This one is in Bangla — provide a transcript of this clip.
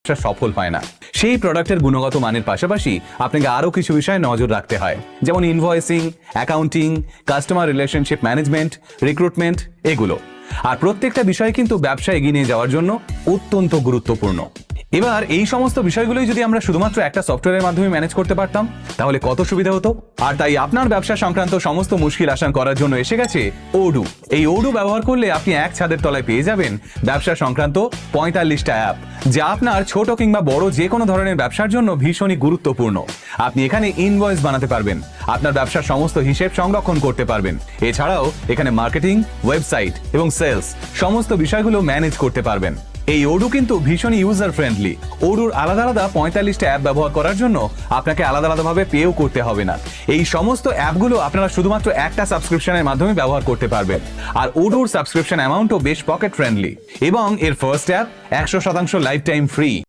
ব্যবসা সফল হয় না। সেই প্রোডাক্টের গুণগত মানের পাশাপাশি আপনাকে আরও কিছু বিষয়ে নজর রাখতে হয়, যেমন invoicing, accounting, customer relationship management, recruitment, এগুলো। আর প্রত্যেকটা বিষয় কিন্তু ব্যবসা এগিয়ে নিয়ে যাওয়ার জন্য অত্যন্ত গুরুত্বপূর্ণ। এবার এই সমস্ত বিষয়গুলোই যদি আমরা শুধুমাত্র একটা সফটওয়্যারের মাধ্যমে ম্যানেজ করতে পারতাম তাহলে কত সুবিধা হতো। আর তাই আপনার ব্যবসা সংক্রান্ত সমস্ত মুশকিল আসান করার জন্য এসে গেছে ওডু। এই ওডু ব্যবহার করলে আপনি এক ছাদের তলায় পেয়ে যাবেন ব্যবসা সংক্রান্ত 45টা অ্যাপ, যা আপনার ছোট কিংবা বড় যে কোনো ধরনের ব্যবসার জন্য ভীষণই গুরুত্বপূর্ণ। আপনি এখানে ইনভয়েস বানাতে পারবেন, আপনার ব্যবসার সমস্ত হিসেব সংরক্ষণ করতে পারবেন। এছাড়াও এখানে মার্কেটিং, ওয়েবসাইট এবং সেলস সমস্ত বিষয়গুলো ম্যানেজ করতে পারবেন। এই ওডু কিন্তু ভীষণই ইউজার ফ্রেন্ডলি। ওডুর আলাদা আলাদা 45টা অ্যাপ ব্যবহার করার জন্য আপনাকে আলাদা আলাদাভাবে পেও করতে হবে না। এই সমস্ত অ্যাপগুলো আপনারা শুধুমাত্র একটা সাবস্ক্রিপশনের মাধ্যমে ব্যবহার করতে পারবেন। আর ওডুর সাবস্ক্রিপশন অ্যামাউন্টও বেশ পকেট ফ্রেন্ডলি এবং এর first app 100% life time free.